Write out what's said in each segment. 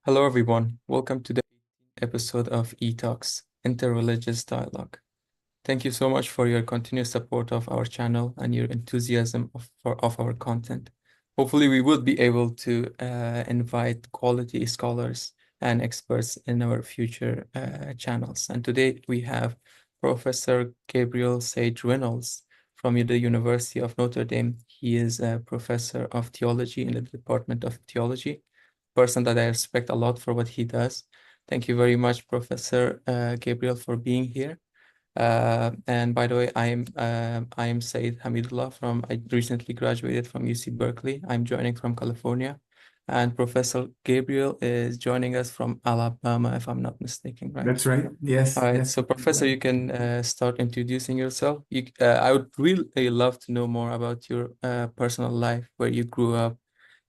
Hello, everyone. Welcome to the 18th episode of eTalks, Interreligious Dialogue. Thank you so much for your continuous support of our channel and your enthusiasm of our content. Hopefully, we will be able to invite quality scholars and experts in our future channels. And today we have Professor Gabriel Sage Reynolds from the University of Notre Dame. He is a professor of theology in the Department of Theology, person that I respect a lot for what he does. Thank you very much, Professor Gabriel, for being here. And by the way, I am Saeed Hamidullah I recently graduated from UC Berkeley. I'm joining from California. And Professor Gabriel is joining us from Alabama, if I'm not mistaken, right? That's right. Yes. All right. Yes. So, Professor, you can start introducing yourself. I would really love to know more about your personal life, where you grew up,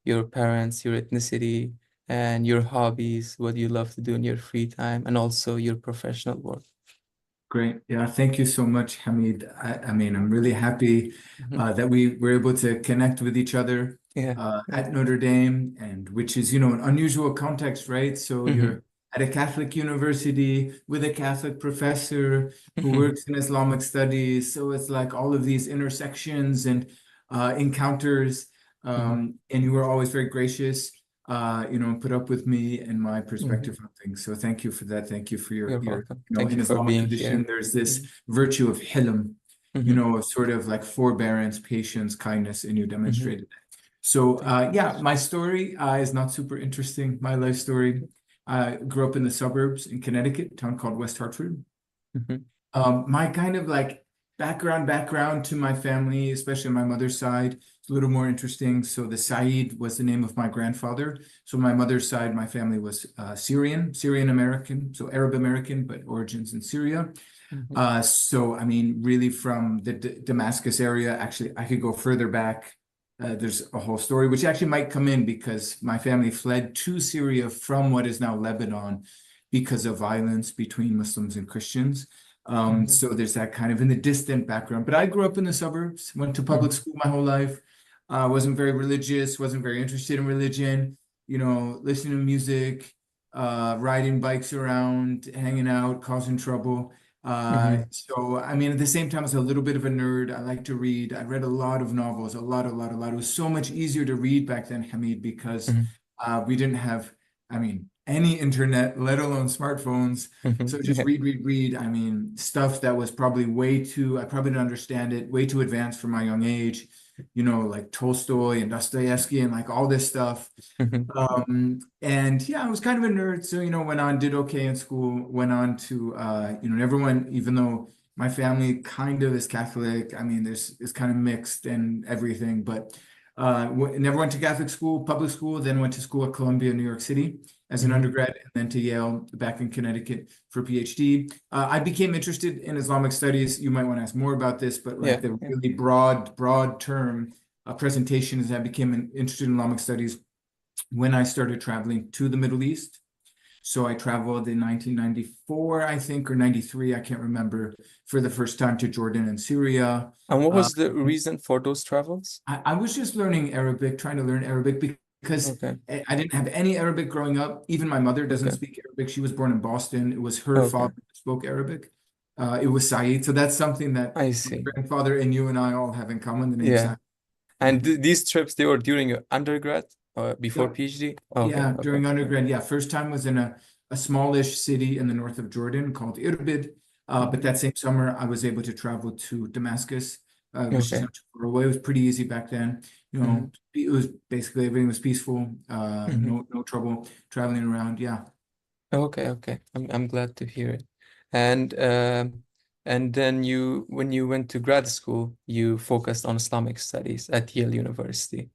your parents, your ethnicity, and your hobbies, what you love to do in your free time, and also your professional work. Great. Yeah. Thank you so much, Hamid. I mean, I'm really happy Mhm. that we were able to connect with each other Yeah. at Notre Dame, and which is, an unusual context, right? So Mhm. you're at a Catholic university with a Catholic professor who Mhm. works in Islamic studies. So it's like all of these intersections and encounters, Mhm. and you were always very gracious. Put up with me and my Mhm. perspective on things. So thank you for that. Thank you for You're your, welcome. Thank in you for Islamic being tradition, here. there's this Mhm. virtue of hilm, Mhm. sort of like forbearance, patience, kindness, and you Mhm. demonstrated that. So, Thank you. yeah, my story is not super interesting. My life story. I grew up in the suburbs in Connecticut, a town called West Hartford. Mhm. My kind of like background to my family, especially my mother's side, it's a little more interesting. So the Said was the name of my grandfather. So my mother's side, my family was Syrian American, so Arab American, but origins in Syria. Mhm. So I mean, really from the Damascus area, actually, I could go further back. There's a whole story, which actually might come in because my family fled to Syria from what is now Lebanon because of violence between Muslims and Christians. Mhm. So there's that kind of in the distant background. But I grew up in the suburbs, went to public Mhm. school my whole life. Wasn't very religious, wasn't very interested in religion, listening to music, riding bikes around, hanging out, causing trouble. Mhm. So I mean, at the same time, I was a little bit of a nerd. I like to read. I read a lot of novels, a lot, a lot, a lot. It was so much easier to read back then, Hamid, because Mhm. we didn't have, I mean, any internet, let alone smartphones. Mhm. So just Yeah. read, read, read. I mean, stuff that was probably I probably didn't understand it, way too advanced for my young age, like Tolstoy and Dostoevsky and like all this stuff. Mhm. And yeah, I was kind of a nerd. So, went on, did okay in school, went on to, everyone, even though my family kind of is Catholic, I mean, it's kind of mixed and everything, but never went to Catholic school, public school, then went to school at Columbia, New York City as an Mhm. undergrad, and then to Yale back in Connecticut for PhD. I became interested in Islamic studies. You might want to ask more about this, but like Yeah. the Yeah. really broad term presentation is I became interested in Islamic studies when I started traveling to the Middle East. So I traveled in 1994, I think, or 93, I can't remember, for the first time to Jordan and Syria. And what Uh, was the reason for those travels? I was just learning Arabic, trying to learn Arabic because Okay. I didn't have any Arabic growing up. Even my mother doesn't Okay. speak Arabic. She was born in Boston. It was her Okay. father who spoke Arabic. It was Saeed. So that's something that I my see. grandfather and you and I all have in common, the name Yeah. Saeed. And these trips, they were during your undergrad or before Yep. PhD? Okay. Yeah, Okay. during Yeah. undergrad. Yeah, first time was in a smallish city in the north of Jordan called Irbid. But Mhm. that same summer, I was able to travel to Damascus, which is Okay. not too far away. It was pretty easy back then. Mhm. It was basically everything was peaceful, Mhm. no trouble traveling around. Yeah. Okay. Okay. I'm glad to hear it. And and then when you went to grad school, you focused on Islamic studies at Yale University.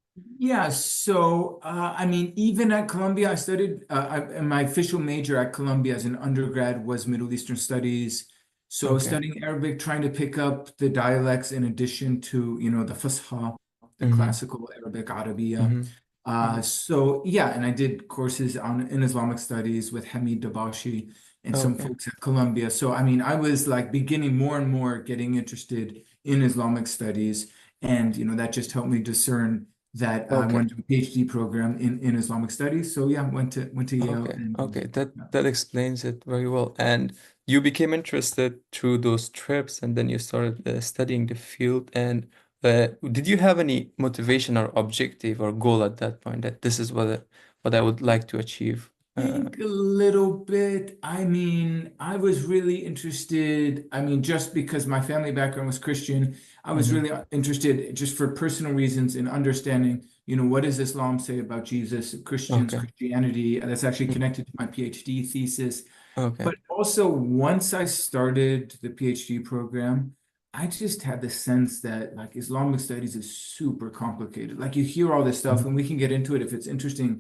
Yeah, so I mean, even at Columbia, I studied, and my official major at Columbia as an undergrad was Middle Eastern Studies. So Okay. studying Arabic, trying to pick up the dialects in addition to, the Fusha, the Mm-hmm. classical Arabic, Arabiya. Mm-hmm. Mm-hmm. So yeah, and I did courses in Islamic studies with Hamid Dabashi and some Okay. folks at Columbia. So I mean, I was like beginning more and more getting interested in Islamic studies, and that just helped me discern that I Okay. wanted to do a PhD program in Islamic studies. So yeah, went to Yale Okay. and Okay. That yeah. that explains it very well. And you became interested through those trips, and then you started studying the field. And did you have any motivation or objective or goal at that point that this is what I would like to achieve? Think a little bit. I mean, I was really interested. I mean, just because my family background was Christian, I was Hmm. really interested just for personal reasons in understanding, what does Islam say about Jesus, Christians, Okay. Christianity. That's actually Mhm. connected to my PhD thesis. Okay. But also, once I started the PhD program, I just had the sense that like Islamic studies is super complicated. Like you hear all this stuff, Mhm. and we can get into it if it's interesting,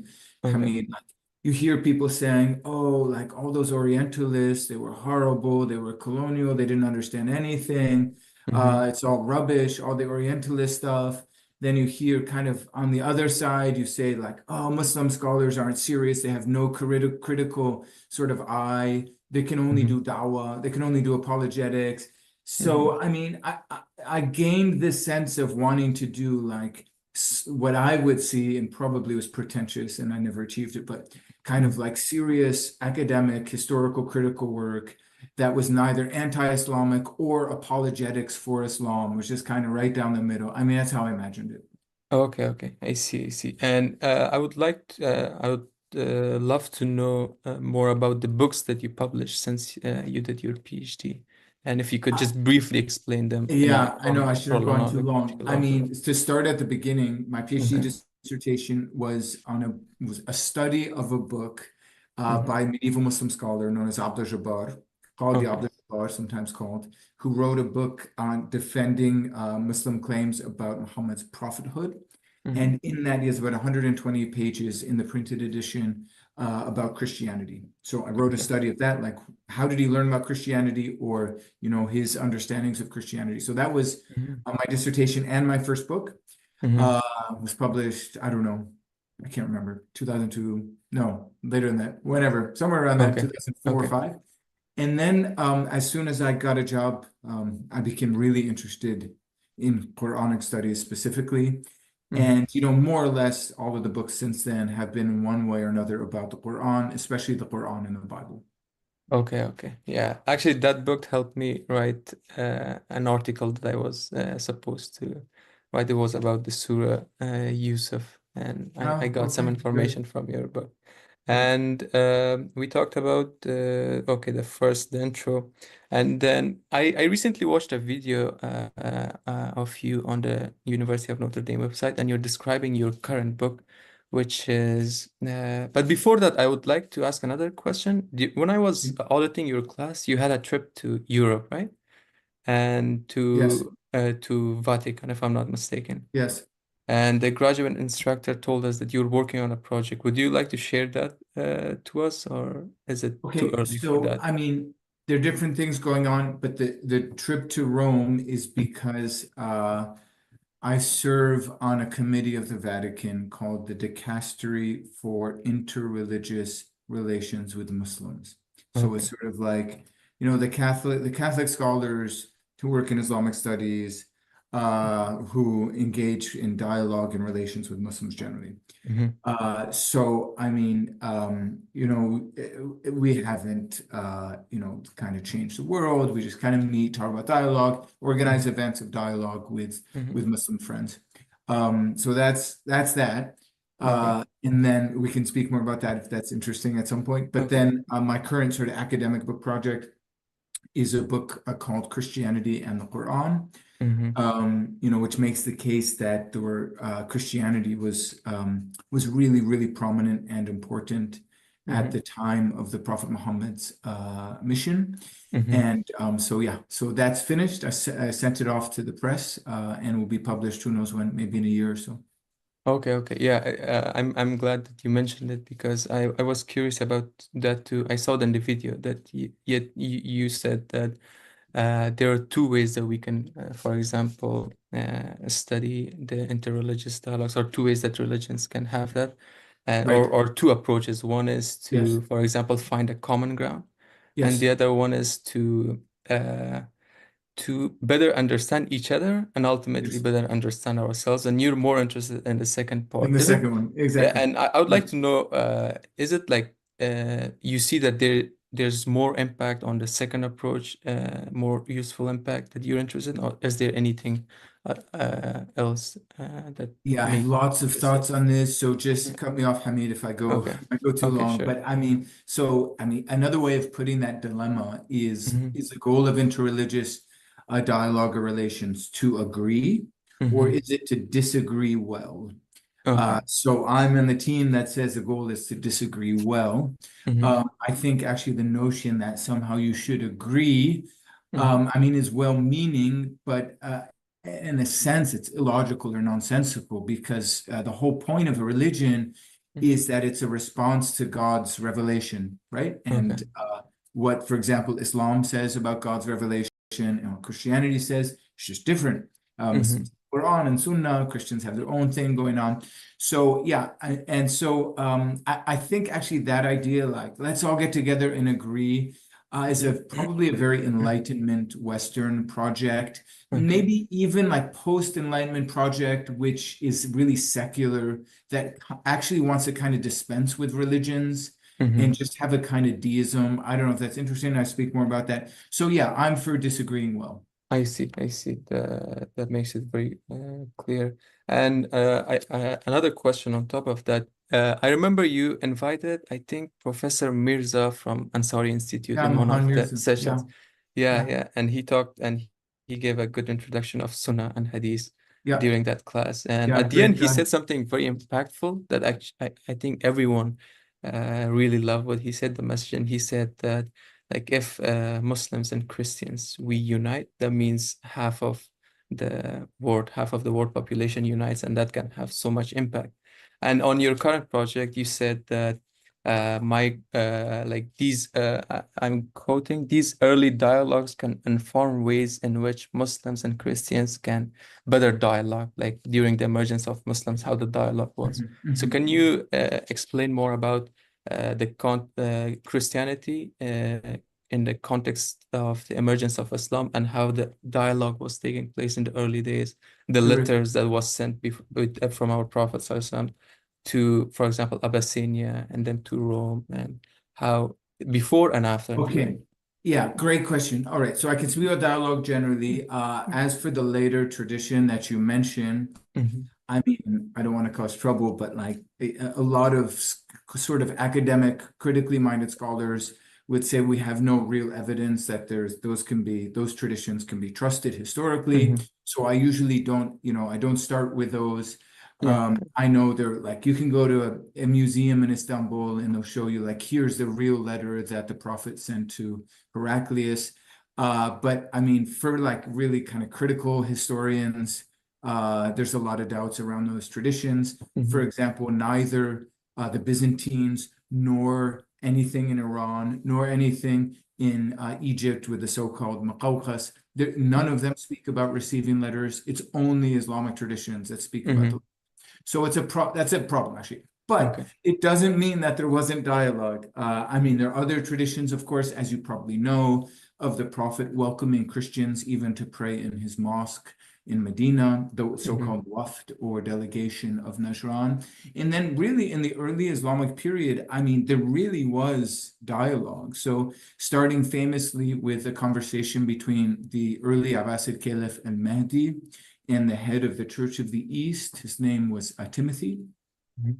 Okay. Hamid. Like you hear people saying, "Oh, like all those Orientalists, they were horrible, they were colonial, they didn't understand anything. Hmm. It's all rubbish, all the Orientalist stuff." Then you hear kind of on the other side, you say like, "Oh, Muslim scholars aren't serious, they have no critical sort of eye. They can only Hmm. do dawah. They can only do apologetics." Hmm. So, I mean, I gained this sense of wanting to do like what I would see and probably was pretentious and I never achieved it, but kind of like serious academic, historical, critical work that was neither anti-Islamic or apologetics for Islam, which is kind of right down the middle. I mean, that's how I imagined it. Okay, okay. I see, I see. And I would love to know more about the books that you published since you did your PhD. And if you could just briefly explain them in a Yeah, I know I should have gone too long. I chronological order. mean, to start at the beginning, my PhD Okay. dissertation was a study of a book Hmm. by a medieval Muslim scholar known as Abd al-Jabbar, called the Okay. Abd al-Jabbar, sometimes called, who wrote a book on defending Muslim claims about Muhammad's prophethood. Hmm. And in that, he has about 120 pages in the printed edition about Christianity. So I wrote a Okay. study of that, like how did he learn about Christianity, or his understandings of Christianity. So that was Hmm. my dissertation and my first book. Hmm. Uh, was published, I don't know, I can't remember, 2002, no, later than that, whenever, somewhere around that, Okay. 2004 or Okay. 5. And then as soon as I got a job, I became really interested in Quranic studies specifically. Hmm. And, more or less all of the books since then have been in one way or another about the Quran, especially the Quran and the Bible. Okay, okay. Yeah. Actually, that book helped me write an article that I was supposed to write. It was about the Surah Yusuf, and I Oh, got some okay, good. information from your book. Good. And we talked about okay, the intro, and then I recently watched a video of you on the University of Notre Dame website, and you're describing your current book, which is. But before that, I would like to ask another question. When I was auditing your class, you had a trip to Europe, right? And Yes, to Vatican, if I'm not mistaken. yes. And the graduate instructor told us that you're working on a project. Would you like to share that to us, or is it too Okay, early for so that? I mean, there are different things going on, but the trip to Rome is because I serve on a committee of the Vatican called the Dicastery for Interreligious Relations with Muslims. So it's Okay. sort of like, the Catholic scholars who work in Islamic studies, who engage in dialogue and relations with Muslims generally. Hmm. So I mean, we haven't, kind of changed the world. We just kind of meet, talk about dialogue, organize events of dialogue Hmm. with Muslim friends. So that's that. Okay. And then we can speak more about that if that's interesting at some point. But Okay. then my current sort of academic book project is a book called Christianity and the Quran, Hmm. which makes the case that Christianity was really, really prominent and important at Hmm. the time of the Prophet Muhammad's mission. Hmm. And so yeah, so that's finished. I sent it off to the press, and will be published. Who knows when? Maybe in a year or so. Okay, okay. Yeah, I'm glad that you mentioned it because I was curious about that too. I saw it in the video that you said that there are two ways that we can, for example, study the interreligious dialogues, or two ways that religions can have that, Right. or two approaches. One is Yes. to, for example, find a common ground, and Yes. the other one is to uh, to better understand each other and ultimately Yes. better understand ourselves. And you're more interested in the second In part, the is it? second one, Yeah, exactly. and I would like Right. to know, is it like you see that there's more impact on the second approach, more useful impact that you're interested in, or is there anything else that Yeah, I have make lots of this? thoughts on this. So just Mhm. cut me off, Hamid, if I go Okay. if I go too Okay, long. sure. But I mean, so I mean, another way of putting that dilemma Hmm. is the goal of interreligious dialogue or relations to agree, or Hmm. is it to disagree well? Okay. So I'm in the team that says the goal is to disagree well. Hmm. I think actually the notion that somehow you should agree, Hmm. I mean, is well-meaning, but in a sense, it's illogical or nonsensical because the whole point of a religion Hmm. is that it's a response to God's revelation, right? Okay. And what, for example, Islam says about God's revelation and what Christianity says is just different. Hmm. Muslims, Quran and Sunnah, Christians have their own thing going on. So yeah, and so I think actually that idea, like let's all get together and agree, is a probably a very Enlightenment Western project, Okay. maybe even like post-Enlightenment project, which is really secular, that actually wants to kind of dispense with religions and Hmm. just have a kind of deism. I don't know if that's interesting. I speak more about that. So yeah, I'm for disagreeing well. I see. I see. That makes it very clear. And another question on top of that. I remember you invited, I think, Professor Mirza from Ansari Institute Yeah, in one Mohan of the Mirza. Yeah, sessions. Yeah, yeah, yeah. And he talked and he gave a good introduction of Sunnah and Hadith yeah, during that class. And yeah. at the end, Great he guy. said something very impactful that actually I think everyone really loved what he said, the message. And he said that like if Muslims and Christians we unite, that means half of the world population unites, and that can have so much impact. And on your current project, you said that my like these I'm quoting, these early dialogues can inform ways in which Muslims and Christians can better dialogue, like during the emergence of Muslims, how the dialogue was. Mhm, So mhm. can you explain more about Christianity in the context of the emergence of Islam and how the dialogue was taking place in the early days, the Terrific. letters that was sent from our Prophet ﷺ to, for example, Abyssinia and then to Rome, and how before and after and Okay. during. Yeah, great question. All right. So I can speak about dialogue generally. As for the later tradition that you mentioned, Mhm. I mean, I don't want to cause trouble, but like a lot of sort of academic, critically minded scholars would say we have no real evidence that those traditions can be trusted historically. Mhm. So I usually don't, I don't start with those. Yeah. I know they're like you can go to a museum in Istanbul and they'll show you like here's the real letter that the Prophet sent to Heraclius. But I mean, for like really kind of critical historians, there's a lot of doubts around those traditions. For Mhm. example, neither the Byzantines nor anything in Iran nor anything in Egypt with the so-called Muqawqas, none of them speak about receiving letters. It's only Islamic traditions that speak about the. Mhm. So that's a problem actually. But Okay. it doesn't mean that there wasn't dialogue. I mean, there are other traditions, of course, as you probably know, of the Prophet welcoming Christians even to pray in his mosque in Medina, the Mhm. so-called Wafd or delegation of Najran. And then really in the early Islamic period, I mean, there really was dialogue. So starting famously with a conversation between the early Abbasid Caliph and Mahdi and the head of the Church of the East. His name was Timothy. Mhm.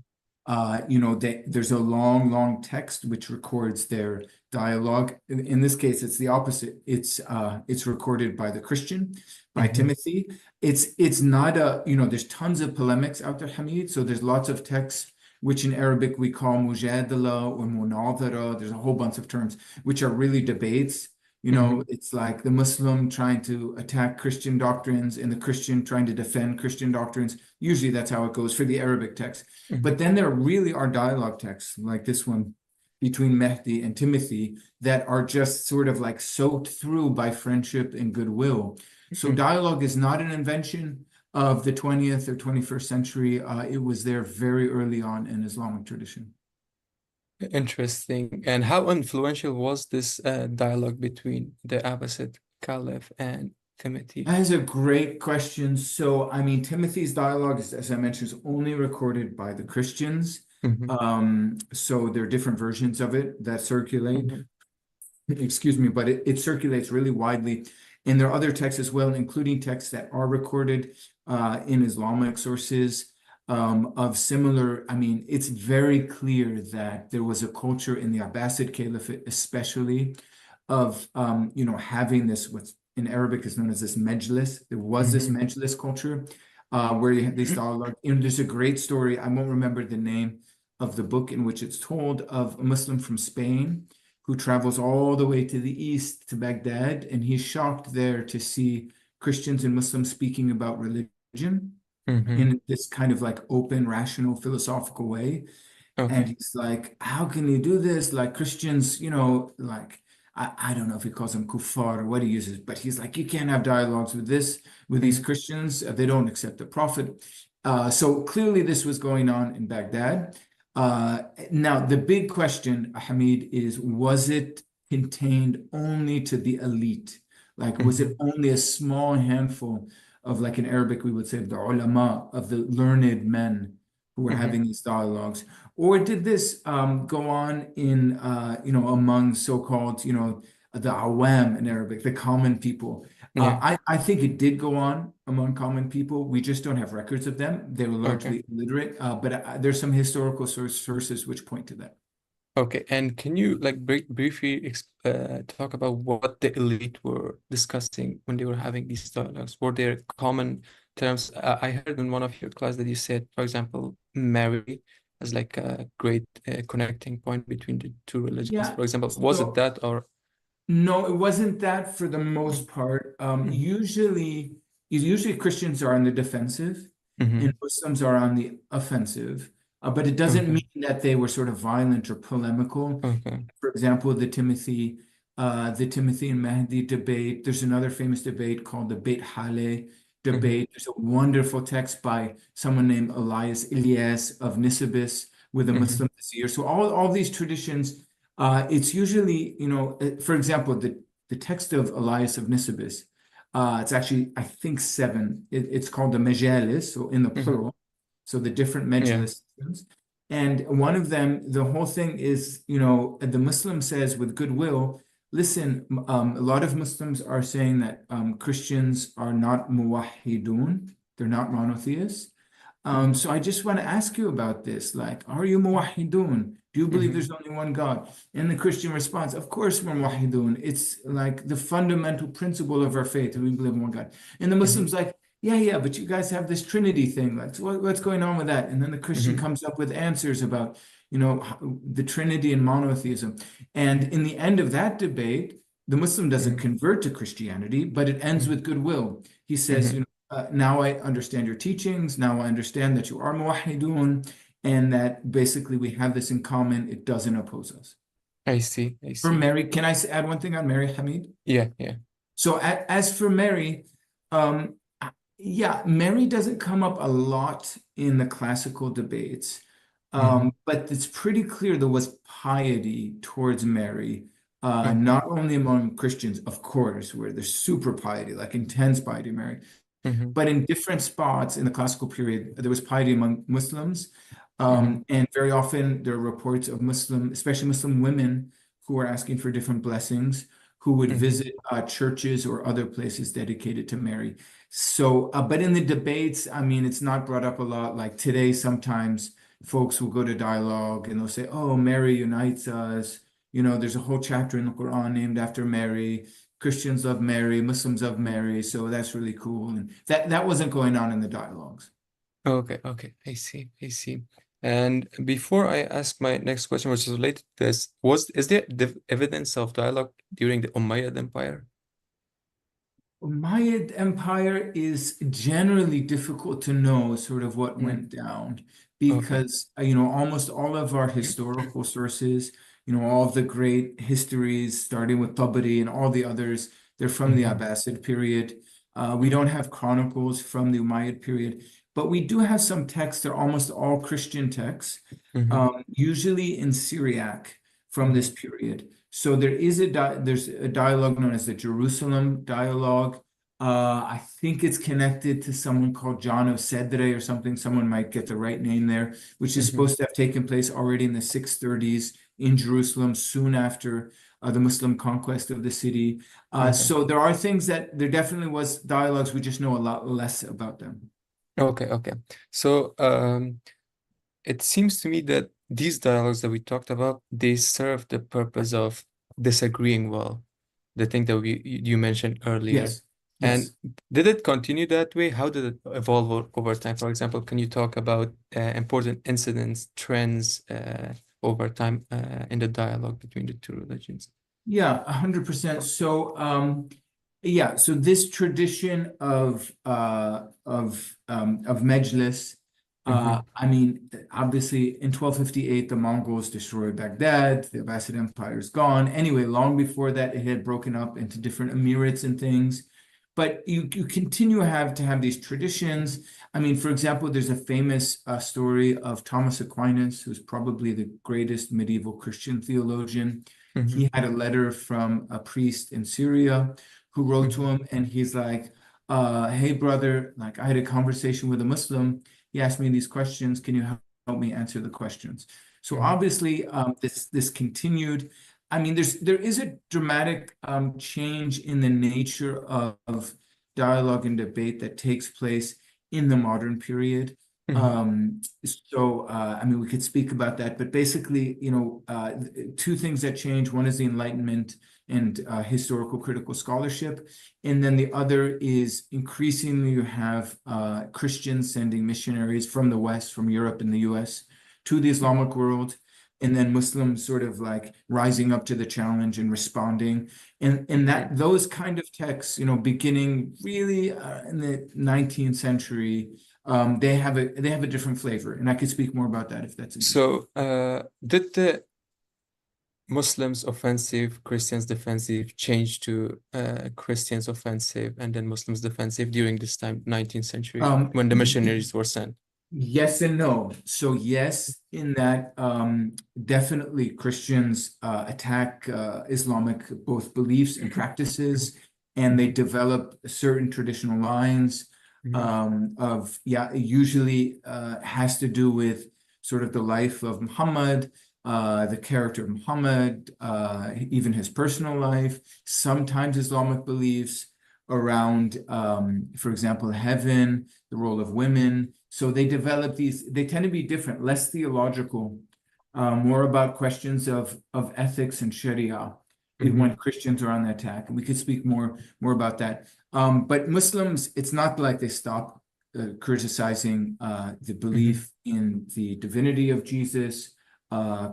There's a long, long text which records their dialogue. In this case, it's the opposite. It's recorded by the Christian, by Mhm. Timothy. It's not there's tons of polemics out there, Hamid. So there's lots of texts which in Arabic we call mujadala or munadara. There's a whole bunch of terms which are really debates. Mhm. It's like the Muslim trying to attack Christian doctrines and the Christian trying to defend Christian doctrines. Usually that's how it goes for the Arabic text. Mhm. But then there really are dialogue texts like this one between Mehdi and Timothy that are just sort of like soaked through by friendship and goodwill. So Mhm. dialogue is not an invention of the 20th or 21st century. It was there very early on in Islamic tradition. Interesting. And how influential was this dialogue between the Abbasid Caliph and Timothy? That is a great question. So, I mean, Timothy's dialogue, as I mentioned, is only recorded by the Christians. Mm-hmm. So there are different versions of it that circulate. Mm-hmm. Excuse me, but it circulates really widely. And there are other texts as well, including texts that are recorded in Islamic sources of similar. I mean, it's very clear that there was a culture in the Abbasid Caliphate, especially of having this what's in Arabic is known as this majlis. There was this Mm-hmm. majlis culture where you had these dialogue. There's a great story. I won't remember the name of the book in which it's told of a Muslim from Spain who travels all the way to the east to Baghdad, and he's shocked there to see Christians and Muslims speaking about religion Mm-hmm. in this kind of like open, rational, philosophical way. And Okay. he's like, how can you do this? Like Christians, like I don't know if he calls them kuffar or what he uses, but he's like, you can't have dialogues with these Mm-hmm. Christians. They don't accept the Prophet. So clearly this was going on in Baghdad. Now the big question, Hamid, is was it contained only to the elite? Like, was it Mm-hmm. only a small handful of, like in Arabic, we would say the ulama, of the learned men who were Mm-hmm. having these dialogues? Or did this go on in, among so-called, the awam in Arabic, the common people? Yeah. I think it did go on among common people. We just don't have records of them. They were Okay. largely illiterate, but there's some historical sources which point to that. Okay. And can you like briefly talk about what the elite were discussing when they were having these dialogues? Were there common terms? I heard in one of your class that you said, for example, Mary as like a great connecting point between the two religions. Yeah. For example, was it So that or? no, it wasn't that for the most part. Mm-hmm. Usually Christians are on the defensive and Mm-hmm. Muslims are on the offensive. But it doesn't Okay. mean that they were sort of violent or polemical. Okay. For example, the Timothy and Mahdi debate. There's another famous debate called the Beit Hale Mm-hmm. debate. There's a wonderful text by someone named Elias Ilyas of Nisibis with a Mm-hmm. Muslim this year. So all these traditions, it's usually, for example, the text of Elias of Nisibis, it's actually, I think, seven. It's called the Majalis, so in the Mm-hmm. plural. So the different Yeah. Majlis. And one of them, the whole thing is, the Muslim says with goodwill, listen, a lot of Muslims are saying that Christians are not muwahhidun, they're not monotheists. Mm-hmm. So I just want to ask you about this. Like, are you muwahhidun? Do you believe Mm-hmm. there's only one God? And the Christian response, of course we're muwahhidun. It's like the fundamental principle of our faith, we believe in one God. And the Mm-hmm. Muslim's like, yeah, but you guys have this Trinity thing. Like, what's going on with that? And then the Christian Mm-hmm. comes up with answers about, the Trinity and monotheism. And in the end of that debate, the Muslim doesn't Mm-hmm. convert to Christianity, but it ends with goodwill. He says, Mm-hmm. now I understand your teachings. Now I understand that you are muwahhidun and that basically we have this in common. It doesn't oppose us. I see. I For see. Mary, can I add one thing on Mary, Hamid? Yeah. Yeah. So as for Mary, um, yeah, Mary doesn't come up a lot in the classical debates, Mm-hmm. but it's pretty clear there was piety towards Mary, Okay. not only among Christians, of course, where there's super piety, like intense piety, Mary, Mm-hmm. but in different spots in the classical period, there was piety among Muslims. Mm-hmm. And very often there are reports of Muslim, especially Muslim women, who are asking for different blessings, who would Mm-hmm. visit churches or other places dedicated to Mary. So, but in the debates, I mean, it's not brought up a lot. Like today, sometimes folks will go to dialogue and they'll say, oh, Mary unites us. There's a whole chapter in the Quran named after Mary. Christians love Mary, Muslims love Mary, so that's really cool. And that wasn't going on in the dialogues. Okay, okay, I see, I see. And before I ask my next question, which is related to this, is there evidence of dialogue during the Umayyad Empire? Umayyad Empire is generally difficult to know sort of what Mm, went down okay. because, almost all of our historical sources, all of the great histories, starting with Tabari and all the others, they're from the Mm-hmm. Abbasid period. We Mm-hmm. don't have chronicles from the Umayyad period, but we do have some texts. They're almost all Christian texts, Mm-hmm. usually in Syriac from Mm-hmm. this period. So there's a dialogue known as the Jerusalem dialogue. I think it's connected to someone called John of Cedre or something. Someone might get the right name there, which is Hmm. supposed to have taken place already in the 630s in Jerusalem, soon after the Muslim conquest of the city. Okay. So there are things that there definitely was dialogues. We just know a lot less about them. Okay, okay. So it seems to me that these dialogues that we talked about, they serve the purpose of disagreeing well, the thing that you mentioned earlier. Yes, And yes. did it continue that way? How did it evolve over time? For example, can you talk about important incidents, trends over time in the dialogue between the two religions? Yeah, 100%. So, yeah, so this tradition of Mejlis, Mm-hmm. I mean, obviously in 1258 the Mongols destroyed Baghdad, the Abbasid Empire is gone. Anyway, long before that, it had broken up into different emirates and things. But you continue to have these traditions. I mean, for example, there's a famous story of Thomas Aquinas, who's probably the greatest medieval Christian theologian. Mm-hmm. He had a letter from a priest in Syria who wrote to him, and he's like, hey brother, like I had a conversation with a Muslim. He asked me these questions. Can you help me answer the questions? So Mm-hmm. obviously, this continued. I mean, there is a dramatic change in the nature of dialogue and debate that takes place in the modern period. Mm-hmm. I mean, we could speak about that, but basically, two things that change. One is the Enlightenment and historical critical scholarship. And then the other is increasingly you have Christians sending missionaries from the West, from Europe and the US to the Islamic world. And then Muslims sort of like rising up to the challenge and responding. And that Mm-hmm. those kind of texts, beginning really in the 19th century, they have a different flavor, and I could speak more about that if that's interesting. So, did the Muslims offensive, Christians defensive change to Christians offensive, and then Muslims defensive during this time, 19th century, Um, when the missionaries were sent? yes and no. So yes, in that definitely Christians attack Islamic both beliefs and practices, and they develop certain traditional lines Mhm. of yeah, it usually has to do with sort of the life of Muhammad, the character of Muhammad, even his personal life, sometimes Islamic beliefs around, for example, heaven, the role of women. So they develop these, they tend to be different, less theological, more about questions of ethics and Sharia when Mhm. Christians are on the attack. And we could speak more about that. But Muslims, it's not like they stop criticizing the Mhm. belief in the divinity of Jesus,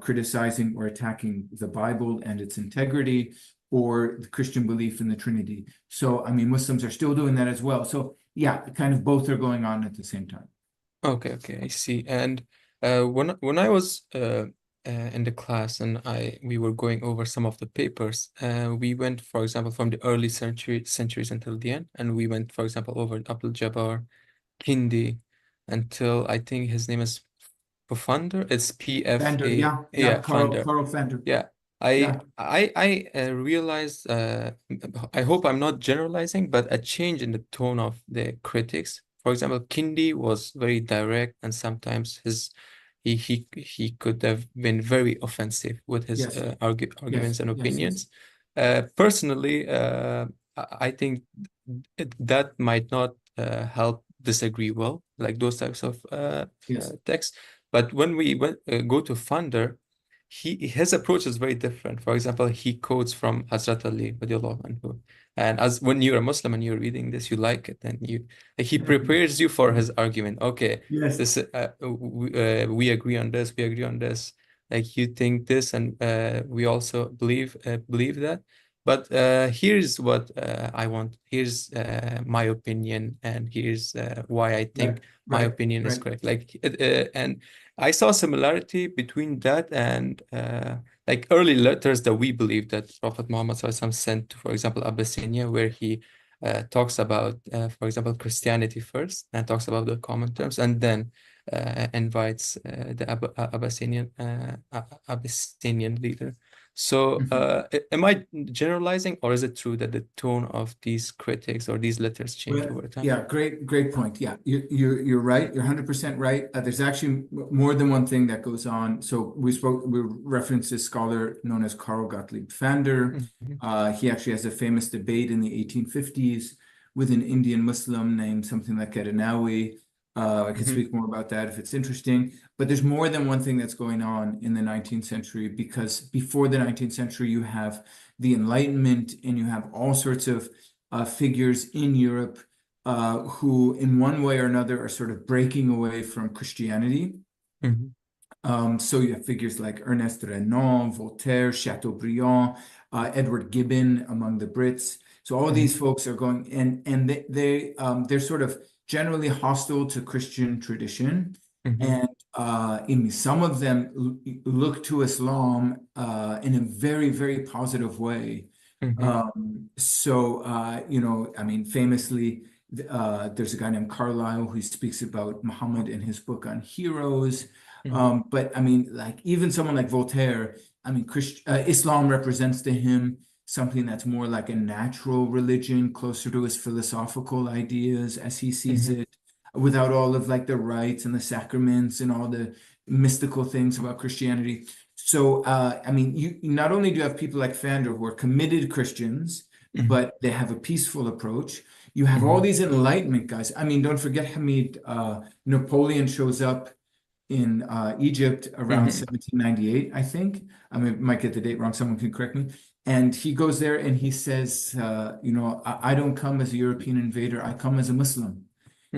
criticizing or attacking the Bible and its integrity, or the Christian belief in the Trinity. So, I mean, Muslims are still doing that as well. So, yeah, kind of both are going on at the same time. Okay, okay, I see. And when I was in the class and I we were going over some of the papers, we went, for example, from the early centuries until the end, and we went, for example, over Abdul Jabbar, Kindi, until I think his name is Pfander. It's Fender, PFA, yeah, yeah, yeah, Pfander. Carl Fender, Yeah, yeah, I realized, I hope I'm not generalizing, but a change in the tone of the critics. For example, Kindi was very direct, and sometimes he could have been very offensive with his yes, arguments and yes, opinions. Personally, I think that might not help disagree well, like those types of yes, texts. But when we go to Funder, his approach is very different. For example, he quotes from Hazrat Ali radiallahu anhu. And as when you're a Muslim and you're reading this, you like it, and he prepares you for his argument. Okay, yes, this we agree on this, we agree on this. Like you think this, and we also believe that. But here's what I want. Here's my opinion, and here's why I right, think my right, opinion is right, correct. And I saw similarity between that and like early letters that we believe that Prophet Muhammad SAW sent to, for example, Abyssinia, where he talks about, for example, Christianity first and talks about the common terms, and then invites the Abyssinian leader. So, Mhm. am I generalizing, or is it true that the tone of these critics or these letters change Well, over time? yeah, great point. Yeah, you're right. You're 100% right. There's actually more than one thing that goes on. So we referenced this scholar known as Karl Gottlieb Fander. Mhm, He actually has a famous debate in the 1850s with an Indian Muslim named something like Kedanawi. I could mhm, speak more about that if it's interesting. But there's more than one thing that's going on in the 19th century, because before the 19th century, you have the Enlightenment and you have all sorts of figures in Europe who, in one way or another, are sort of breaking away from Christianity. mhm, So you have figures like Ernest Renan, Voltaire, Chateaubriand, Edward Gibbon among the Brits. So all of mhm, these folks are going, and they're sort of generally hostile to Christian tradition, mhm, and in some of them look to Islam in a very positive way. mhm, I mean, famously, there's a guy named Carlyle who speaks about Muhammad in his book on heroes. mhm, But I mean, like even someone like Voltaire, I mean, Islam represents to him something that's more like a natural religion, closer to his philosophical ideas as he sees mhm, it, without all of like the rites and the sacraments and all the mystical things about Christianity. So, I mean, you not only do you have people like Fander who are committed Christians, mhm, but they have a peaceful approach. You have all mhm, these Enlightenment guys. I mean, don't forget Hamid, Napoleon shows up in Egypt around mhm, 1798, I think. I mean, might get the date wrong. Someone can correct me. And he goes there and he says, I don't come as a European invader. I come as a Muslim.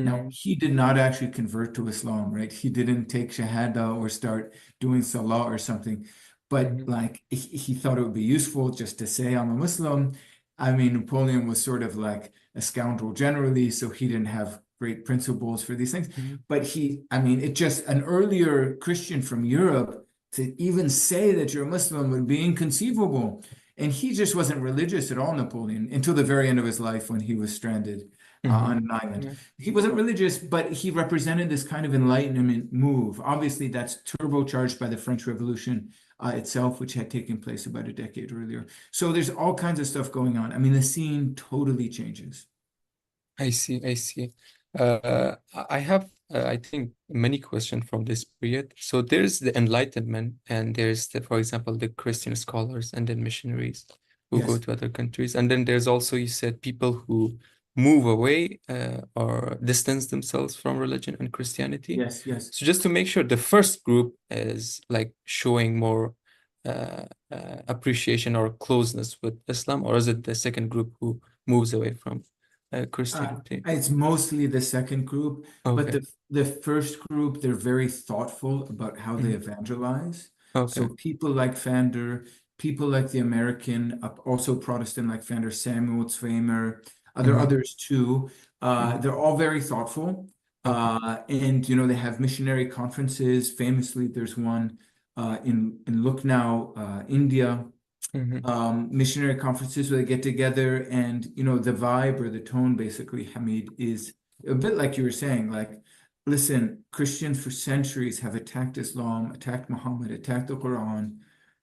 Now, mhm, he did not actually convert to Islam, right? He didn't take Shahada or start doing Salah or something. But mhm, like he thought it would be useful just to say I'm a Muslim. I mean, Napoleon was sort of like a scoundrel generally, so he didn't have great principles for these things. mhm, But I mean, it just an earlier Christian from Europe to even say that you're a Muslim would be inconceivable. And he just wasn't religious at all, Napoleon, until the very end of his life when he was stranded on mhm. an island. Yeah. He wasn't religious, but he represented this kind of Enlightenment move. Obviously, that's turbocharged by the French Revolution itself, which had taken place about a decade earlier. So there's all kinds of stuff going on. I mean, the scene totally changes. I see, I see. I have, I think, many questions from this period. So there's the Enlightenment, and there's the, for example, the Christian scholars and then missionaries who go Yes, to other countries. And then there's also, you said, people who move away or distance themselves from religion and Christianity. yes. So just to make sure, the first group is like showing more appreciation or closeness with Islam, or is it the second group who moves away from Christianity? It's mostly the second group, but Okay. the first group, they're very thoughtful about how they Mhm. evangelize. Okay. So people like Fander, people like the American, also Protestant like Fander, Samuel Zwemer, there are Hmm. others too. Hmm. They're all very thoughtful. Okay. And they have missionary conferences. Famously, there's one in Lucknow, India, Hmm. missionary conferences where they get together, and the vibe or the tone basically, Hamid, is a bit like you were saying, like, listen, Christians for centuries have attacked Islam, attacked Muhammad, attacked the Quran.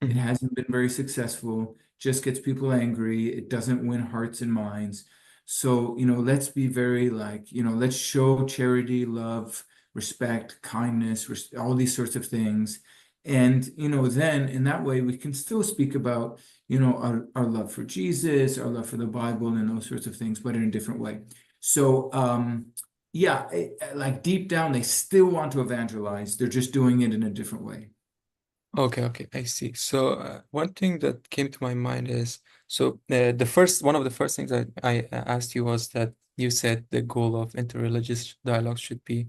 It Hmm. hasn't been very successful, just gets people angry, it doesn't win hearts and minds. So let's be very like, let's show charity, love, respect, kindness, all these sorts of things. And then in that way we can still speak about our love for Jesus, our love for the Bible, and those sorts of things, but in a different way. So, yeah, like deep down, they still want to evangelize. They're just doing it in a different way. Okay, okay, I see. So one thing that came to my mind is so one of the first things I asked you was that you said the goal of interreligious dialogue should be,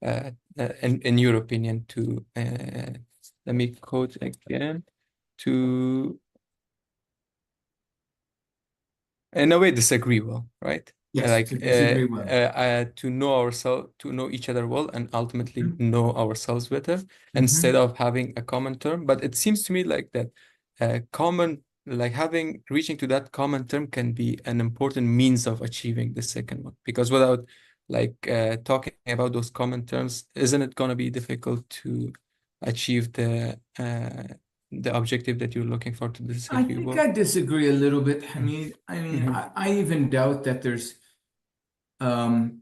in your opinion, to let me quote again, to in a way disagree well, right? Yes, to disagree well. To know ourselves, to know each other well, and ultimately know ourselves better, instead Mhm. of having a common term. But it seems to me like that like having reaching to that common term can be an important means of achieving the second one. Because without talking about those common terms, isn't it gonna be difficult to achieve the objective that you're looking for to this I review think book? I disagree a little bit, Hamid. Mm-hmm. I even doubt that there's can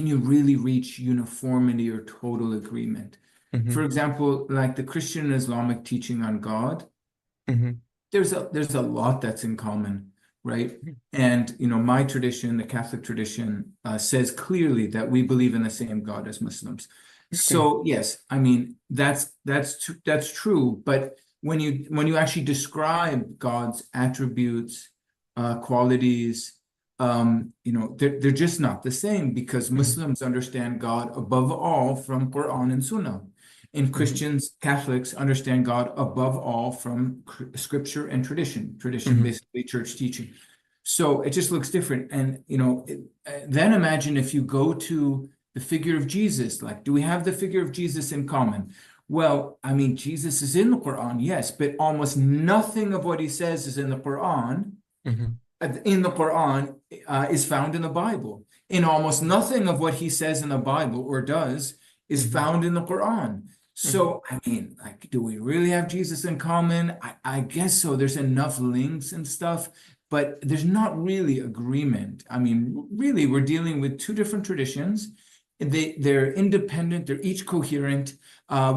you really reach uniformity or total agreement? Mm-hmm. For example, like the Christian and Islamic teaching on God, Mm-hmm. there's a lot that's in common, right? And my tradition, the Catholic tradition, says clearly that we believe in the same God as Muslims. Okay. So yes, that's true. But when you actually describe God's attributes, qualities, they're just not the same because Mm-hmm. Muslims understand God above all from Quran and Sunnah. And Mm-hmm. Christians, Catholics understand God above all from scripture and tradition, Mm-hmm. basically church teaching. So it just looks different. And, then imagine if you go to the figure of Jesus, like, do we have the figure of Jesus in common? Well, Jesus is in the Quran, yes, but almost nothing of what he says is in the Quran. Mm-hmm. Is found in the Bible. And almost nothing of what he says in the Bible or does is Mm-hmm. found in the Quran. Mm-hmm. So, like, do we really have Jesus in common? I guess so. There's enough links and stuff, but there's not really agreement. Really, we're dealing with two different traditions. They're independent, they're each coherent.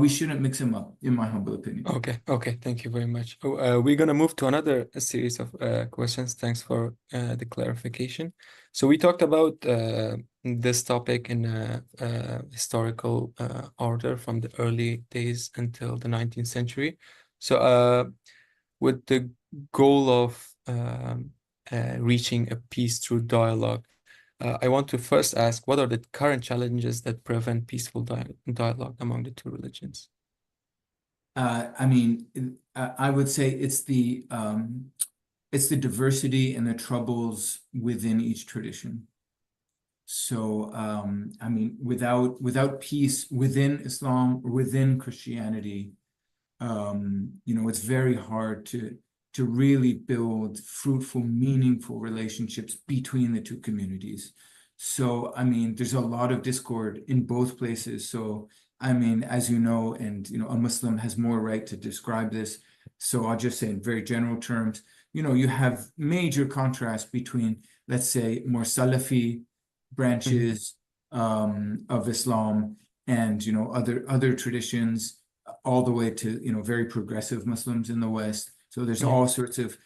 We shouldn't mix them up, in my humble opinion. Okay, thank you very much. We're gonna move to another series of questions. Thanks for the clarification. So we talked about this topic in historical order from the early days until the 19th century. So with the goal of reaching a peace through dialogue, I want to first ask, what are the current challenges that prevent peaceful dialogue among the two religions? I would say it's the diversity and the troubles within each tradition. So, without peace within Islam or within Christianity, it's very hard to really build fruitful, meaningful relationships between the two communities. So, there's a lot of discord in both places. So, as you know, and a Muslim has more right to describe this. So I'll just say in very general terms, you have major contrast between, let's say, more Salafi Mhm. branches of Islam and other traditions all the way to very progressive Muslims in the West. So there's Yeah. all sorts of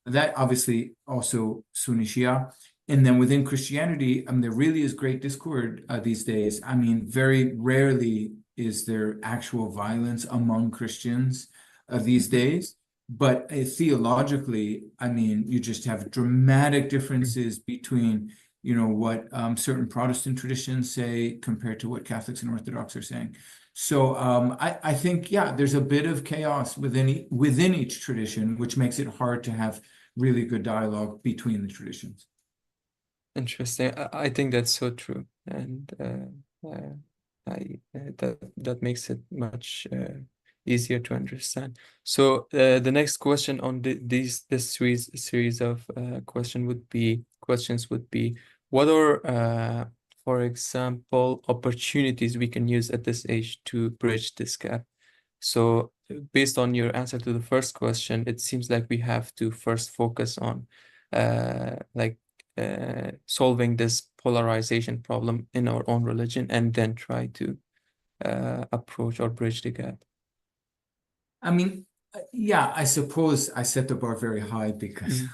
that, obviously also Sunni Shia. And then within Christianity, there really is great discord these days. Very rarely is there actual violence among Christians these Mhm. days. But theologically, you just have dramatic Mhm. differences between, what certain Protestant traditions say compared to what Catholics and Orthodox are saying. So I think, yeah, there's a bit of chaos within each tradition, which makes it hard to have really good dialogue between the traditions. Interesting. I think that's so true, and that makes it much easier to understand. So the next question on this series of questions would be, what are for example, opportunities we can use at this age to bridge this gap? So based on your answer to the first question, it seems like we have to first focus on like solving this polarization problem in our own religion and then try to approach or bridge the gap. I mean, yeah, I suppose I set the bar very high because Mhm.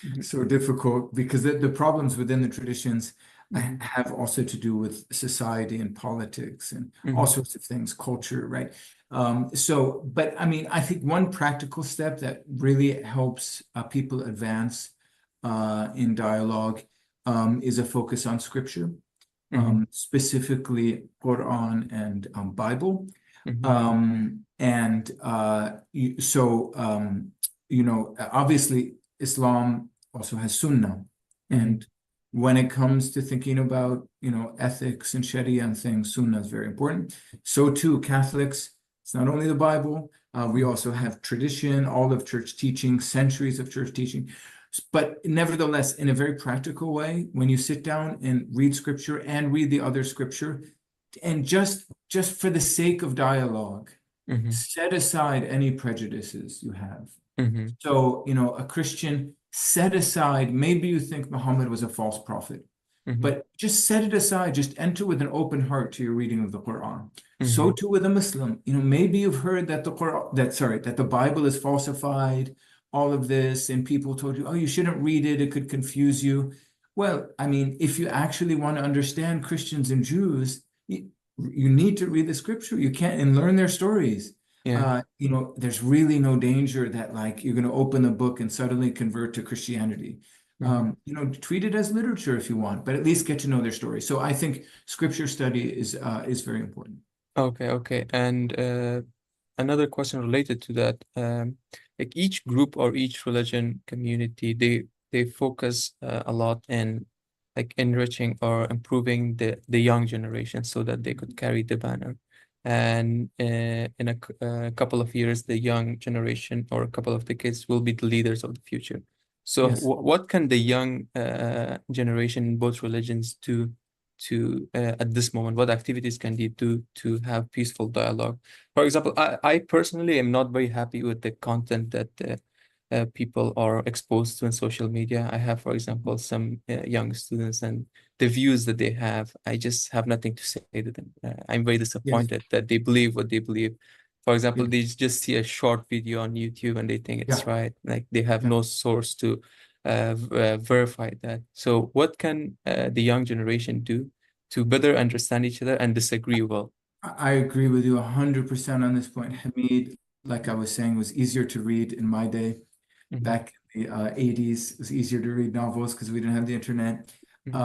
Mhm. so difficult because the problems within the traditions Mhm. have also to do with society and politics and all Mhm. sorts of things, culture, right? But I think one practical step that really helps people advance in dialogue is a focus on scripture, Mhm. specifically Quran and Bible. Mhm. Obviously, Islam also has Sunnah. Mhm. And when it comes to thinking about, ethics and Sharia and things, Sunnah is very important. So too, Catholics, it's not only the Bible, we Mhm. also have tradition, all of church teaching, centuries of church teaching. But nevertheless, in a very practical way, when you sit down and read scripture and read the other scripture, and just for the sake of dialogue, Mm-hmm. Set aside any prejudices you have. Mm-hmm. So, a Christian, set aside, maybe you think Muhammad was a false prophet, Mm-hmm. but just set it aside. Just enter with an open heart to your reading of the Quran. So Mm-hmm. too with a Muslim. Maybe you've heard that that the Bible is falsified, all of this, and people told you, oh, you shouldn't read it, it could confuse you. Well, I mean, if you actually want to understand Christians and Jews, you need to read the scripture. You can't and learn their stories. Yeah. There's really no danger that like you're going to open a book and suddenly convert to Christianity. Mm-hmm. Treat it as literature if you want, but at least get to know their story. So I think scripture study is very important. Okay, okay. And another question related to that, like each group or each religion community, they focus a lot in like enriching or improving the young generation so that they could carry the banner. And in a couple of years, the young generation or a couple of decades will be the leaders of the future. So, Yes. what can the young generation in both religions do to at this moment? What activities can they do to have peaceful dialogue? For example, I personally am not very happy with the content that people are exposed to in social media. I have, for example, some young students and the views that they have, I just have nothing to say to them. I'm very Yes. disappointed that they believe what they believe. For example, Yeah. they just see a short video on YouTube and they think it's Yeah. right. Like they have Yeah. no source to verify that. So, what can the young generation do to better understand each other and disagree well? I agree with you 100% on this point. Hamid, like I was saying, was easier to read in my day. Hmm. Back in the 80s, it was easier to read novels because we didn't have the internet. Hmm.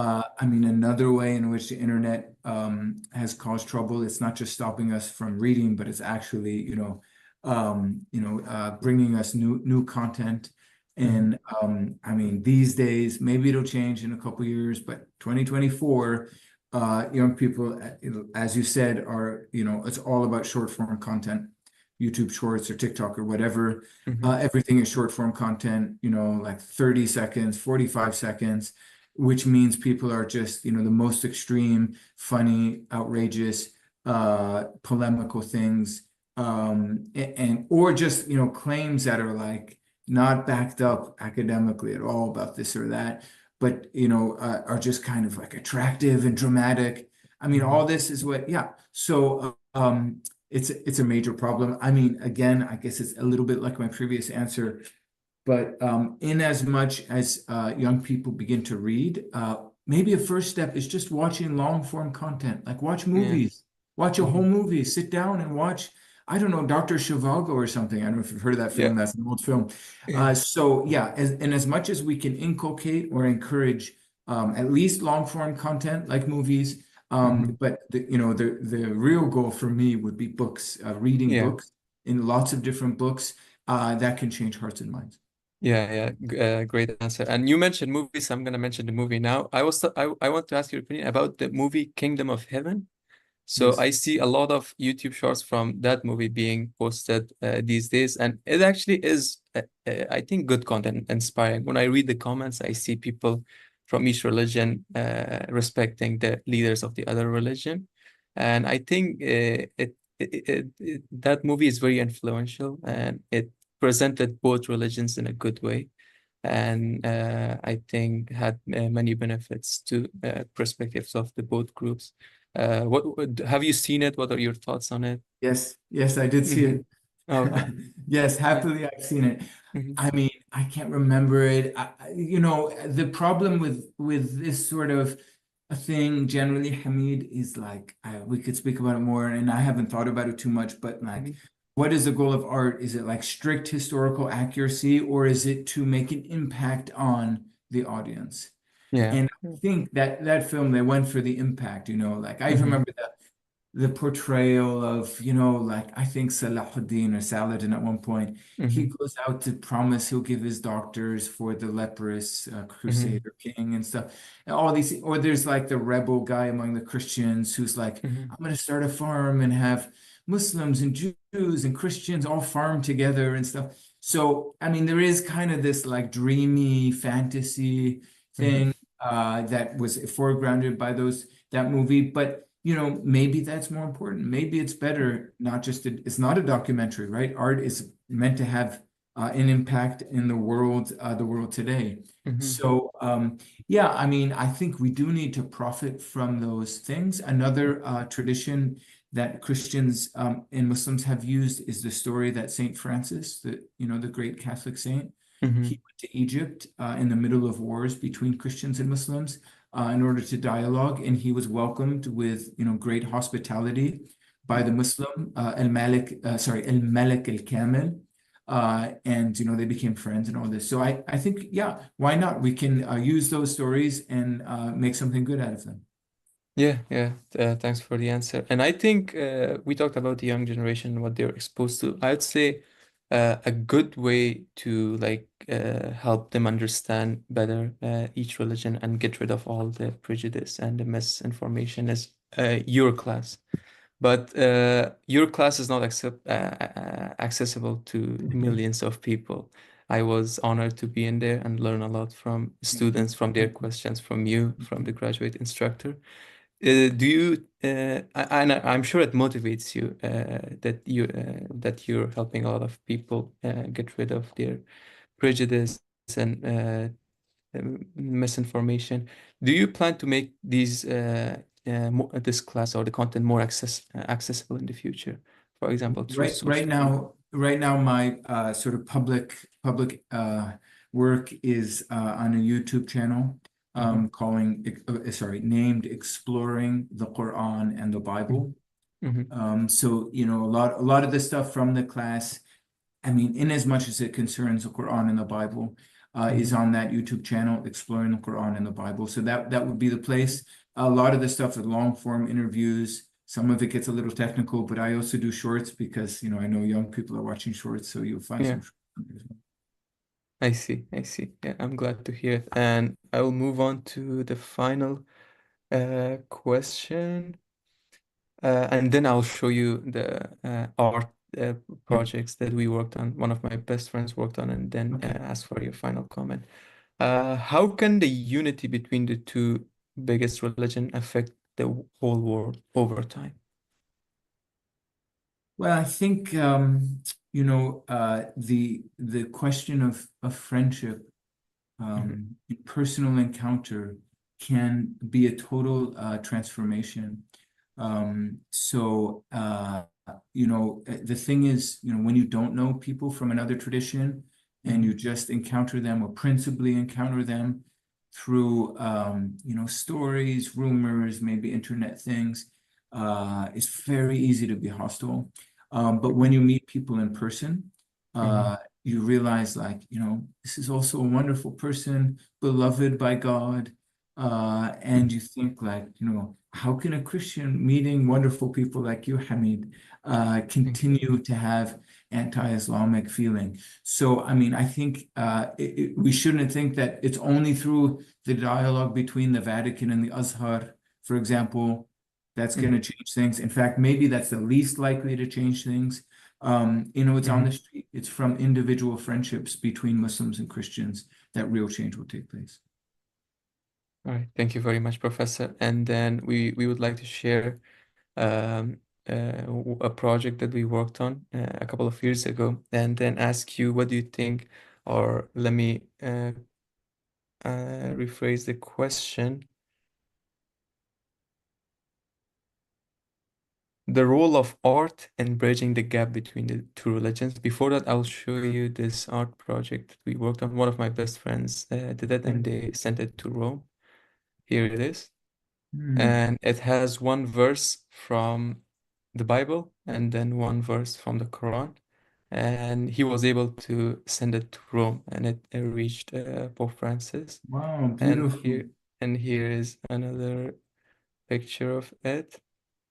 I mean, another way in which the internet has caused trouble, it's not just stopping us from reading, but it's actually, bringing us new content. Hmm. And I mean, these days, maybe it'll change in a couple years, but 2024, young people, as you said, it's all about short form content, YouTube Shorts or TikTok or whatever. Hmm. Everything is short form content, like 30 seconds, 45 seconds, which means people are just, the most extreme, funny, outrageous, polemical things, or just, claims that are like not backed up academically at all about this or that, but, are just kind of like attractive and dramatic. I mean, Hmm. all this is yeah. So, it's a major problem. I mean, again, I guess it's a little bit like my previous answer, but in as much as young people begin to read, maybe a first step is just watching long form content, like watch Yeah. movies, watch a whole Hmm. movie, sit down and watch, I don't know, Dr. Zhivago or something. I don't know if you've heard of that Yeah. film. That's an old film. Yeah. So yeah, and as much as we can inculcate or encourage at least long form content like movies, Hmm. but the real goal for me would be books, reading Yeah. books in lots of different books that can change hearts and minds. Yeah, yeah, great answer. And you mentioned movies, so I'm gonna mention the movie now. I want to ask your opinion about the movie Kingdom of Heaven. So Yes. I see a lot of YouTube shorts from that movie being posted these days, and it actually is, I think, good content, inspiring. When I read the comments, I see people from each religion respecting the leaders of the other religion, and I think that movie is very influential, and it presented both religions in a good way, and I think had many benefits to perspectives of the both groups. Have you seen it? What are your thoughts on it? Yes, yes, I did see Hmm. it. Okay. Yes, Yeah. happily I've seen it. Hmm. I mean, I can't remember it. The problem with this sort of a thing generally, Hamid, is like we could speak about it more, and I haven't thought about it too much, but like, Hmm. what is the goal of art? Is it like strict historical accuracy, or is it to make an impact on the audience? Yeah. And I think that film, they went for the impact, like I Hmm. remember the portrayal of, like I think Salahuddin or Saladin at one point, he Hmm. goes out to promise he'll give his doctors for the leprous Hmm. crusader king and stuff. And all these, or there's like the rebel guy among the Christians who's like, Hmm. I'm going to start a farm and have Muslims and Jews and Christians all farm together and stuff. So, I mean, there is kind of this like dreamy fantasy Hmm. thing that was foregrounded by that movie. But maybe that's more important. Maybe it's better not just it's not a documentary, right? Art is meant to have an impact in the world today. Hmm. So yeah, I mean, I think we do need to profit from those things. Another tradition that Christians and Muslims have used is the story that Saint Francis, the great Catholic saint, he Hmm. went to Egypt in the middle of wars between Christians and Muslims in order to dialogue, and he was welcomed with great hospitality by the Muslim El Malik Al Kamil, and they became friends and all this. So I think yeah, why not? We can use those stories and make something good out of them. Yeah, yeah. Thanks for the answer. And I think we talked about the young generation, what they're exposed to. I'd say a good way to help them understand better each religion and get rid of all the prejudice and the misinformation is your class. But your class is not accessible to millions of people. I was honored to be in there and learn a lot from Thank you. students, from their Thank you. questions, from you, Thank from you. the graduate instructor. Do you, and I'm sure it motivates you that you're helping a lot of people get rid of their prejudice and misinformation. Do you plan to make this class or the content more accessible in the future? For example, through Right social media. now, my sort of public work is on a YouTube channel Hmm. named Exploring the Quran and the Bible. Hmm. So, a lot of the stuff from the class, I mean, in as much as it concerns the Quran and the Bible, is Hmm. on that YouTube channel, Exploring the Quran and the Bible. So that would be the place. A lot of the stuff is long form interviews. Some of it gets a little technical, but I also do shorts because, I know young people are watching shorts, so you'll find Yeah, some shorts on there as well. I see. I see. Yeah, I'm glad to hear it. And I will move on to the final question. And then I'll show you the art Yeah. projects that we worked on, one of my best friends worked on, and then Okay. ask for your final comment. How can the unity between the two biggest religion affect the whole world over time? Well, I think the question of friendship, Hmm. personal encounter can be a total transformation. The thing is, when you don't know people from another tradition and Hmm. you just encounter them or principally encounter them through, stories, rumors, maybe internet things, it's very easy to be hostile. But when you meet people in person, Hmm. you realize, like, this is also a wonderful person, beloved by God. And you think, like, how can a Christian meeting wonderful people like you, Hamid, Thank you. continue to have anti-Islamic feeling? So, I mean, I think we shouldn't think that it's only through the dialogue between the Vatican and the Azhar, for example, that's going Hmm. to change things. In fact, maybe that's the least likely to change things. It's on the Hmm. street. It's from individual friendships between Muslims and Christians that real change will take place. All right. Thank you very much, Professor. And then we would like to share um, a project that we worked on a couple of years ago, and then ask you what do you think, or let me rephrase the question. The role of art in bridging the gap between the two religions. Before that, I'll show you this art project we worked on. One of my best friends did it, Okay. and they sent it to Rome. Here it is. Hmm. And it has one verse from the Bible and then one verse from the Quran. And he was able to send it to Rome, and it reached Pope Francis. Wow, And beautiful. here is another picture of it.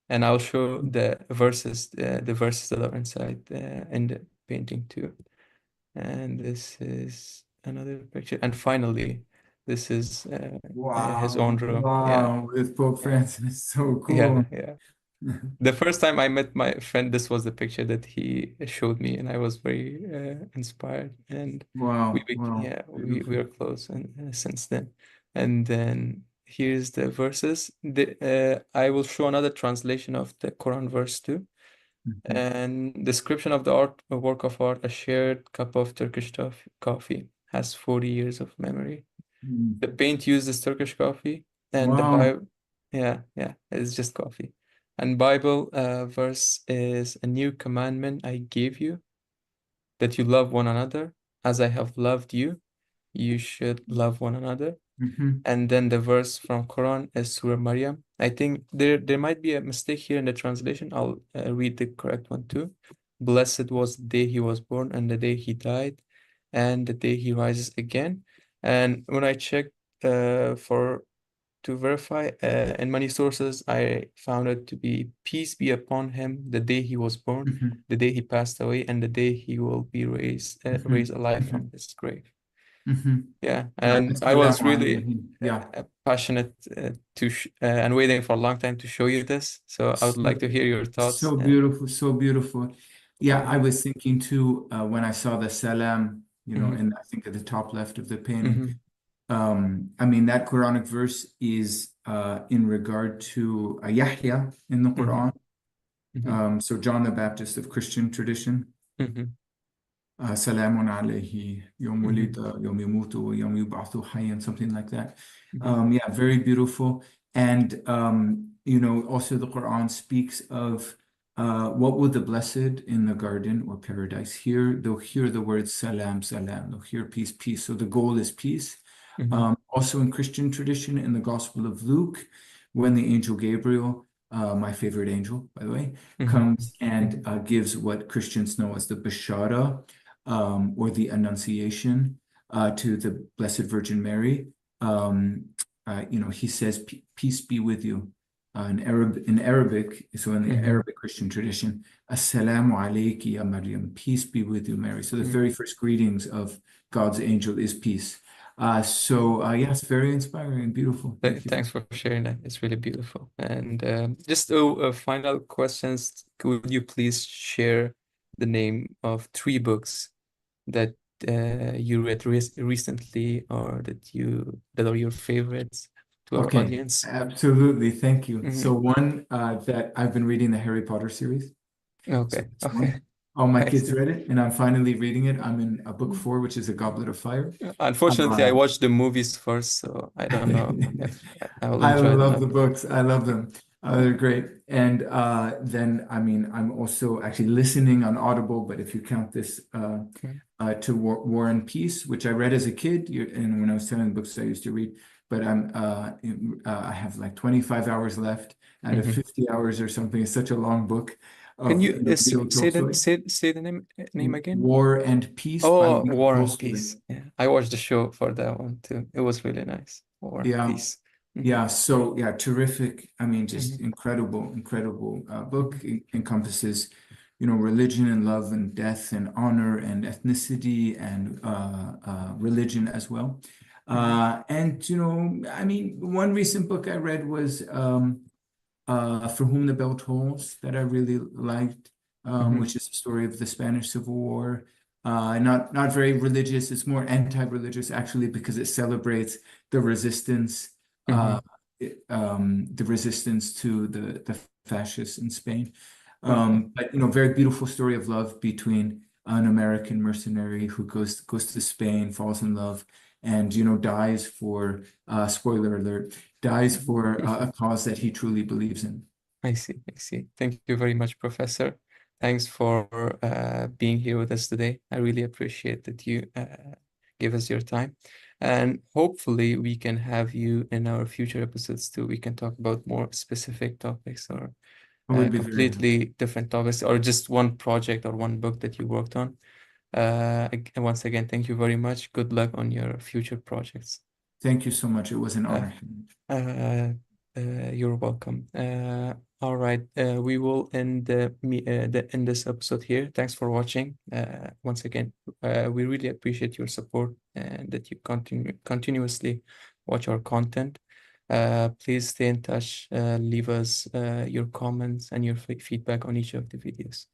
And I'll show the verses that are inside in the painting too. And this is another picture. And finally, this is his own Wow, room. Yeah, wow, with Pope yeah, Francis, so yeah, cool. yeah. The first time I met my friend, this was the picture that he showed me, and I was very inspired. And Wow, wow, yeah, we beautiful. are close, and since then, and then here's the verses. I will show another translation of the Quran verse too. Mhm. And description of the art, a work of art, a shared cup of Turkish coffee has 40 years of memory. Mm. The paint used is Turkish coffee, and the Wow. Bible, yeah, it's just coffee. And Bible verse is a new commandment I gave you, that you love one another as I have loved you. You should love one another. Mhm. And then the verse from Quran is Surah Maryam. I think there might be a mistake here in the translation. I'll read the correct one too. Blessed was the day he was born and the day he died and the day he rises again. And when I checked for to verify, in many sources, I found it to be peace be upon him the day he was born, Mhm. the day he passed away, and the day he will be raised Mhm. alive Mhm. from his grave. Mhm. Yeah, and I was Assalamu really alaikum. Yeah. passionate and waiting for a long time to show you this. So I would like So, to hear your thoughts. so beautiful, so beautiful. Yeah, I Yeah. was thinking too, when I saw the salam, Hmm. and I think at the top left of the painting. Hmm. I mean, that Quranic verse is in regard to Yahya in the Hmm. Quran. Hmm. So John the Baptist of Christian tradition. Hmm. سلام عليه يوم Hmm. ولد يوم يموت ويوم يبعث حيا, something like that. Hmm. Yeah, very beautiful. And also the Quran speaks of what would the blessed in the garden or paradise hear? They'll hear the word salam, salam. They'll hear peace, peace. So the goal is peace. Hmm. Also in Christian tradition, in the Gospel of Luke, when the angel Gabriel, my favorite angel, by the way, Hmm. comes and Hmm. gives what Christians know as the Bashara, or the Annunciation to the Blessed Virgin Mary. He says, "Peace be with you." In Arabic, so in the Hmm. Arabic Christian tradition, Assalamu alayki ya Maryam, peace be with you, Mary. So the Hmm. very first greetings of God's angel is peace. Yeah, it's very inspiring and beautiful. Thank you. Thanks for sharing that. It's really beautiful. And just final questions. Could you please share the name of three books that you read recently, or that are your favorites to our Okay, audience? absolutely. Thank you. So Hmm. one that I've been reading the Harry Potter series. So Okay, that's okay, one. All my I kids see. read it, and I'm finally reading it. I'm in book 4, which is a Goblet of Fire. Unfortunately, I Uh, watched the movies first, so I don't know if I will I enjoy them love or the not. books. I love them. They're great. And then, I mean, I'm also actually listening on Audible, but if you count this, to War and Peace, which I read as a kid, and when I was telling the books I used to read, but I have like 25 hours left out of Mhm. 50 hours or something. It's such a long book Can of, you Leo Tolstoy. say the name again? War and Peace by Oh, Leo War and Tolstoy. Peace. Yeah, I watched the show for that one too. It was really nice. War and Yeah. Peace. Hmm. Yeah, so yeah, terrific. I mean, just Hmm. incredible, incredible book. Hmm. It encompasses, religion and love and death and honor and ethnicity and religion as well. Hmm. And I mean, one recent book I read was For Whom the Bell Tolls that I really liked, Hmm. which is the story of the Spanish Civil War. Not very religious. It's more anti-religious actually because it celebrates the resistance, uh, Hmm. the resistance to the fascists in Spain. Okay. But very beautiful story of love between an American mercenary who goes to Spain, falls in love, and dies for spoiler alert, dies for a cause that he truly believes in. I see. I see. Thank you very much, Professor. Thanks for being here with us today. I really appreciate that you give us your time. And hopefully we can have you in our future episodes too. We can talk about more specific topics or It would be very nice. completely different topics or just one project or one book that you worked on. Once again, thank you very much. Good luck on your future projects. Thank you so much. It was an Uh, honor. uh, you're welcome. All right, we will end this episode here. Thanks for watching. Once again, we really appreciate your support and that you continuously watch our content. Please stay in touch. Leave us your comments and your feedback on each of the videos.